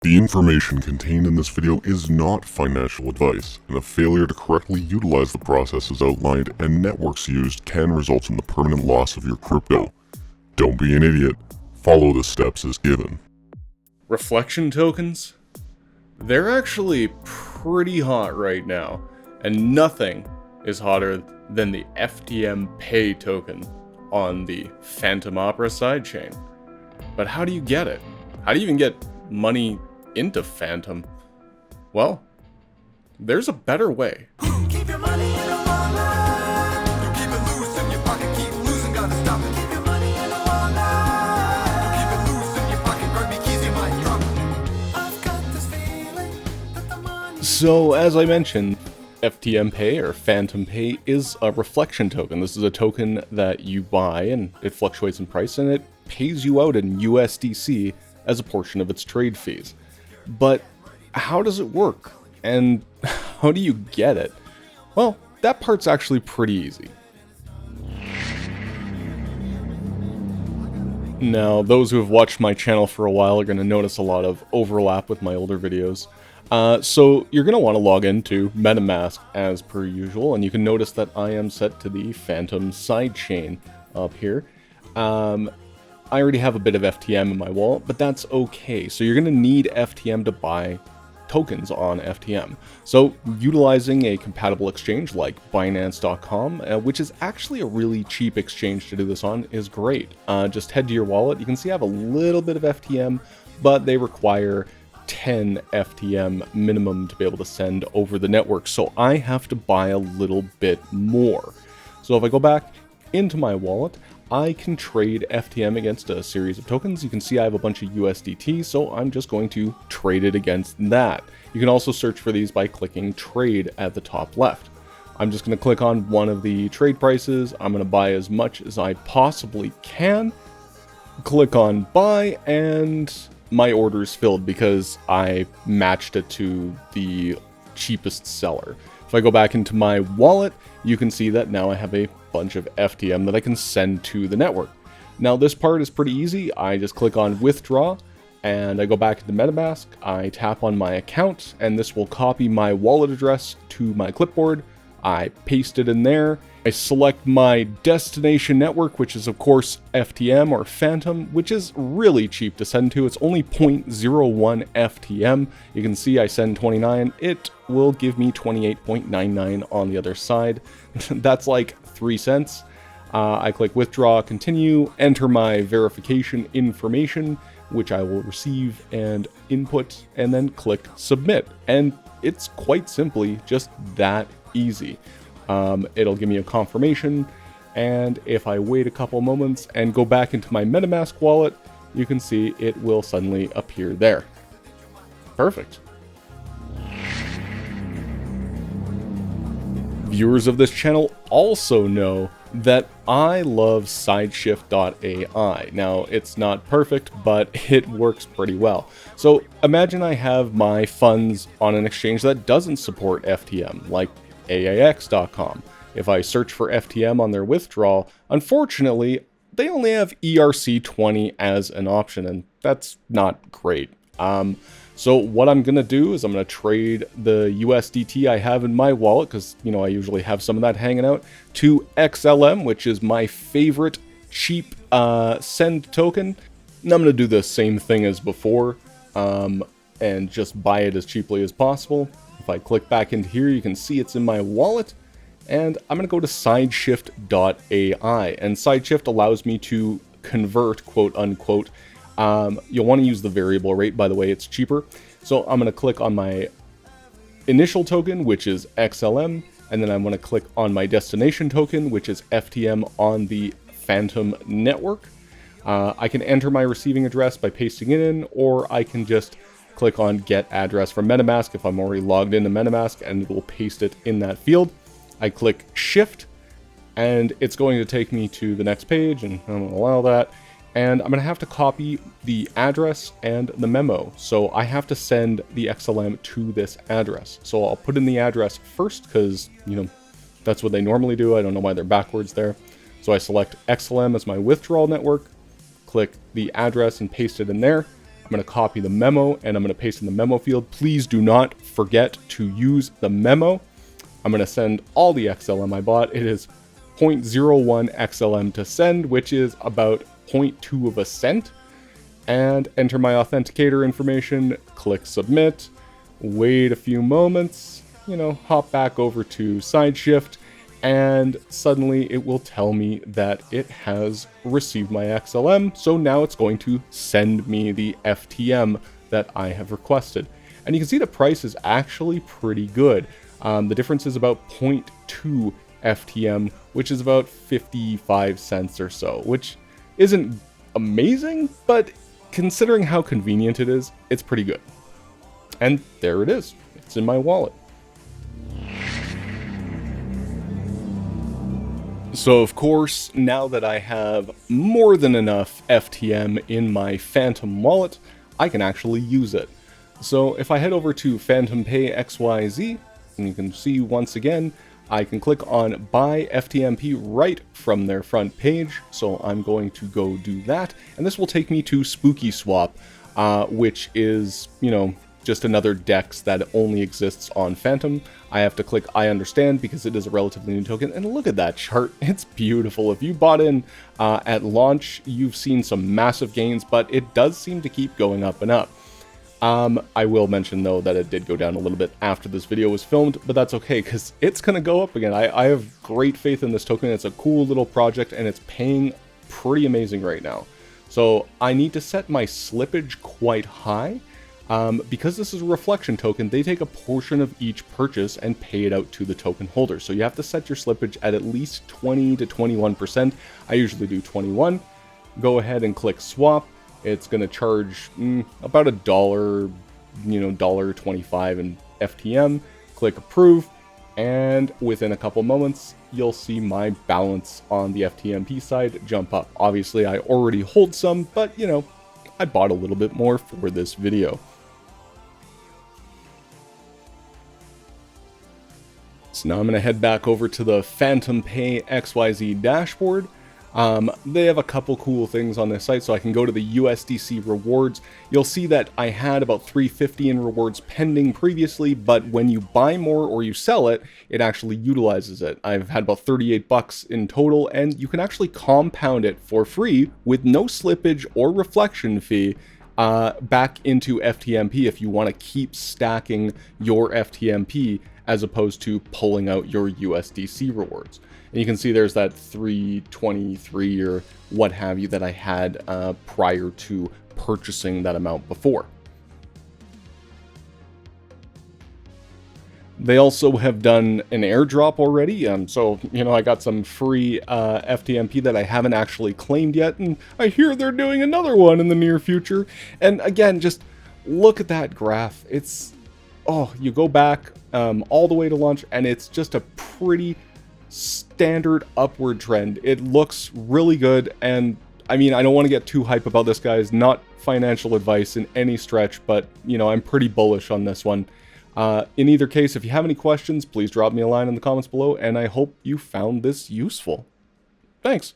The information contained in this video is not financial advice, and a failure to correctly utilize the processes outlined and networks used can result in the permanent loss of your crypto. Don't be an idiot. Follow the steps as given. Reflection tokens? They're actually pretty hot right now, and nothing is hotter than the FTMP token on the Fantom Opera sidechain. But how do you get it? How do you even get money into Fantom? Well, there's a better way. Keep your money in a wallet. Don't keep it loose in your pocket. Keep losing, gotta stop it. Keep your money in a wallet. Don't keep it loose in your pocket. Grab me keys, you might drop it. I've got this feeling that the money. So, as I mentioned, FTMP or Fantom Pay is a reflection token. This is a token that you buy and it fluctuates in price and it pays you out in USDC as a portion of its trade fees. But how does it work? And how do you get it? Well, that part's actually pretty easy. Now, those who have watched my channel for a while are going to notice a lot of overlap with my older videos. So you're going to want to log into MetaMask as per usual, and you can notice that I am set to the Fantom sidechain up here. I already have a bit of FTM in my wallet, but that's okay. So you're going to need FTM to buy tokens on FTM. So utilizing a compatible exchange like Binance.com, which is actually a really cheap exchange to do this on, is great. Just head to your wallet. You can see I have a little bit of FTM, but they require 10 FTM minimum to be able to send over the network. So I have to buy a little bit more. So if I go back into my wallet, I can trade FTM against a series of tokens. You can see I have a bunch of USDT, so I'm just going to trade it against that. You can also search for these by clicking trade at the top left. I'm just going to click on one of the trade prices. I'm going to buy as much as I possibly can. Click on buy, and my order is filled because I matched it to the cheapest seller. If I go back into my wallet, you can see that now I have a bunch of FTM that I can send to the network. Now this part is pretty easy. I just click on withdraw and I go back into MetaMask. I tap on my account and this will copy my wallet address to my clipboard. I paste it in there. I select my destination network, which is of course FTM or Fantom, which is really cheap to send to. It's only 0.01 FTM. You can see I send 29. It will give me 28.99 on the other side. That's like 3 cents. I click withdraw, continue, enter my verification information, which I will receive and input, and then click submit. And it's quite simply just that easy. It'll give me a confirmation, and if I wait a couple moments and go back into my MetaMask wallet, you can see it will suddenly appear there. Perfect. Viewers of this channel also know that I love Sideshift.ai. Now, it's not perfect, but it works pretty well. So imagine I have my funds on an exchange that doesn't support FTM, like AAX.com. If I search for FTM on their withdrawal, unfortunately, they only have ERC20 as an option, and that's not great. So what I'm going to do is I'm going to trade the USDT I have in my wallet, because, you know, I usually have some of that hanging out, to XLM, which is my favorite cheap send token. And I'm going to do the same thing as before, and just buy it as cheaply as possible. If I click back into here, you can see it's in my wallet, and I'm going to go to Sideshift.ai, and Sideshift allows me to convert, quote unquote. You'll want to use the variable rate, by the way, it's cheaper. So I'm going to click on my initial token, which is XLM, and then I'm going to click on my destination token, which is FTM on the Fantom network. I can enter my receiving address by pasting it in, or I can just click on get address from MetaMask if I'm already logged into MetaMask, and it will paste it in that field. I click shift, and it's going to take me to the next page, and I'm going to allow that. And I'm going to have to copy the address and the memo. So I have to send the XLM to this address. So I'll put in the address first because, you know, that's what they normally do. I don't know why they're backwards there. So I select XLM as my withdrawal network, click the address and paste it in there. going to copy the memo and I'm going to paste in the memo field. Please do not forget to use the memo. I'm going to send all the XLM I bought. It is 0.01 XLM to send, which is about 0.2 of a cent. And enter my authenticator information, click submit, wait a few moments, hop back over to SideShift, and suddenly it will tell me that it has received my XLM, so now it's going to send me the FTM that I have requested. And you can see the price is actually pretty good. The difference is about 0.2 FTM, which is about 55 cents or so, which isn't amazing, but considering how convenient it is, it's pretty good. And there it is. It's in my wallet. So of course, now that I have more than enough FTM in my Fantom wallet, I can actually use it. So if I head over to Fantom Pay XYZ, and you can see once again, I can click on Buy FTMP right from their front page. So I'm going to go do that, and this will take me to Spooky Swap, which is, just another DEX that only exists on Fantom. I have to click I understand because it is a relatively new token, and look at that chart, it's beautiful. If you bought in at launch, you've seen some massive gains, but it does seem to keep going up and up. I will mention though that it did go down a little bit after this video was filmed, but that's okay because it's going to go up again. I have great faith in this token. It's a cool little project and it's paying pretty amazing right now. So I need to set my slippage quite high. Because this is a reflection token, they take a portion of each purchase and pay it out to the token holder. So you have to set your slippage at least 20 to 21%. I usually do 21. Go ahead and click swap. It's going to charge about $1, $1.25 in FTM. Click approve. And within a couple moments, you'll see my balance on the FTMP side jump up. Obviously, I already hold some, but I bought a little bit more for this video. So now I'm going to head back over to the Fantom Pay XYZ dashboard. They have a couple cool things on this site, so I can go to the USDC rewards. You'll see that I had about 350 in rewards pending previously, but when you buy more or you sell it, it actually utilizes it. I've had about 38 bucks in total, and you can actually compound it for free with no slippage or reflection fee back into FTMP if you want to keep stacking your FTMP as opposed to pulling out your USDC rewards. And you can see there's that 323 or what have you that I had prior to purchasing that amount before. They also have done an airdrop already, so, I got some free FTMP that I haven't actually claimed yet, and I hear they're doing another one in the near future. And again, just look at that graph. It's, you go back all the way to launch, and it's just a pretty standard upward trend. It looks really good, and I don't want to get too hype about this, guys. Not financial advice in any stretch, but, I'm pretty bullish on this one. In either case, if you have any questions, please drop me a line in the comments below, and I hope you found this useful. Thanks.